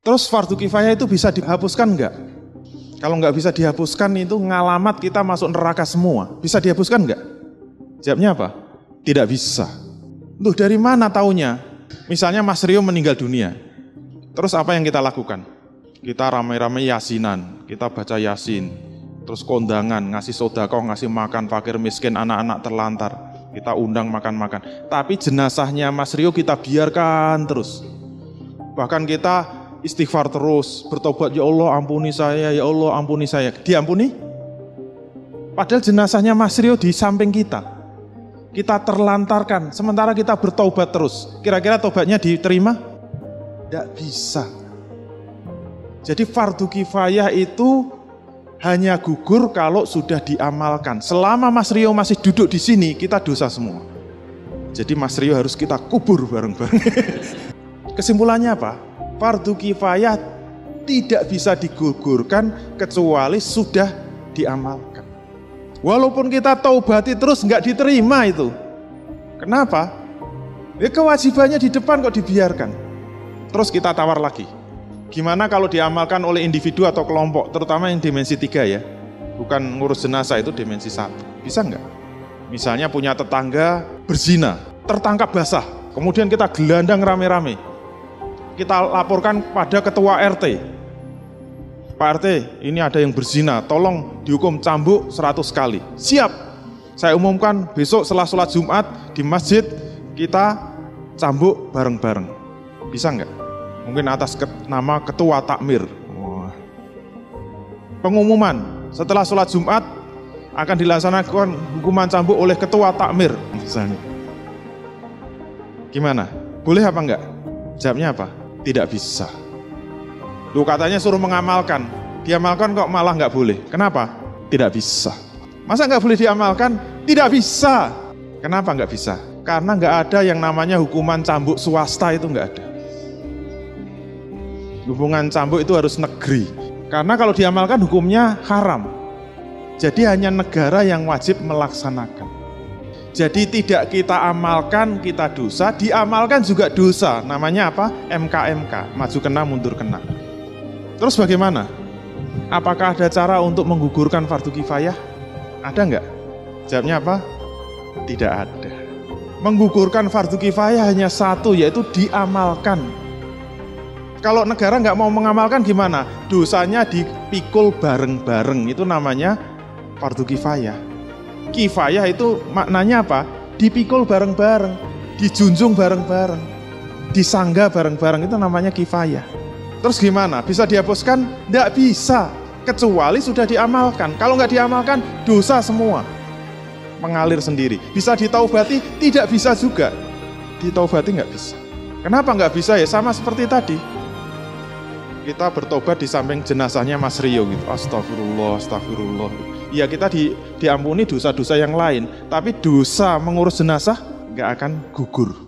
Terus fardu kifayah itu bisa dihapuskan enggak? Kalau enggak bisa dihapuskan itu ngalamat kita masuk neraka semua. Bisa dihapuskan enggak? Jawabnya apa? Tidak bisa. Loh, dari mana taunya? Misalnya Mas Rio meninggal dunia. Terus apa yang kita lakukan? Kita ramai-ramai yasinan, kita baca yasin. Terus kondangan, ngasih sedekah, ngasih makan fakir miskin, anak-anak terlantar. Kita undang makan-makan. Tapi jenazahnya Mas Rio kita biarkan terus. Bahkan kita istighfar terus, bertobat, ya Allah ampuni saya, ya Allah ampuni saya. Diampuni? Padahal jenazahnya Mas Rio di samping kita. Kita terlantarkan, sementara kita bertobat terus. Kira-kira tobatnya diterima? Tidak bisa. Jadi fardu kifayah itu hanya gugur kalau sudah diamalkan. Selama Mas Rio masih duduk di sini, kita dosa semua. Jadi Mas Rio harus kita kubur bareng-bareng. Kesimpulannya apa? Fardu kifayah tidak bisa digugurkan kecuali sudah diamalkan. Walaupun kita taubati terus nggak diterima itu. Kenapa? Ya kewajibannya di depan kok dibiarkan. Terus kita tawar lagi. Gimana kalau diamalkan oleh individu atau kelompok, terutama yang dimensi 3 ya. Bukan ngurus jenazah, itu dimensi 1. Bisa nggak? Misalnya punya tetangga berzina, tertangkap basah. Kemudian kita gelandang rame-rame. Kita laporkan pada ketua RT. Pak RT, ini ada yang berzina, tolong dihukum cambuk 100 kali. Siap, saya umumkan besok setelah sholat Jumat di masjid, kita cambuk bareng-bareng. Bisa nggak? Mungkin atas nama ketua takmir. Pengumuman, setelah sholat Jumat akan dilaksanakan hukuman cambuk oleh ketua takmir. Misalnya. Gimana? Boleh apa enggak? Jawabnya apa? Tidak bisa. Lu katanya suruh mengamalkan. Diamalkan kok malah enggak boleh. Kenapa? Tidak bisa. Masa enggak boleh diamalkan? Tidak bisa. Kenapa enggak bisa? Karena enggak ada yang namanya hukuman cambuk swasta, itu enggak ada. Hubungan cambuk itu harus negeri. Karena kalau diamalkan hukumnya haram. Jadi hanya negara yang wajib melaksanakan. Jadi tidak kita amalkan, kita dosa. Diamalkan juga dosa. Namanya apa? MKMK. Maju kena, mundur kena. Terus bagaimana? Apakah ada cara untuk menggugurkan fardu kifayah? Ada enggak? Jawabnya apa? Tidak ada. Menggugurkan fardu kifayah hanya satu, yaitu diamalkan. Kalau negara nggak mau mengamalkan gimana? Dosanya dipikul bareng-bareng, itu namanya fardu kifayah. Kifayah itu maknanya apa? Dipikul bareng-bareng, dijunjung bareng-bareng, disangga bareng-bareng, itu namanya kifayah. Terus gimana? Bisa dihapuskan? Nggak bisa, kecuali sudah diamalkan. Kalau nggak diamalkan, dosa semua. Mengalir sendiri. Bisa ditaubati? Tidak bisa juga. Ditaubati nggak bisa. Kenapa nggak bisa ya? Sama seperti tadi. Kita bertobat di samping jenazahnya Mas Rio gitu. Astagfirullah, astagfirullah. Ya kita diampuni dosa-dosa yang lain, tapi dosa mengurus jenazah nggak akan gugur.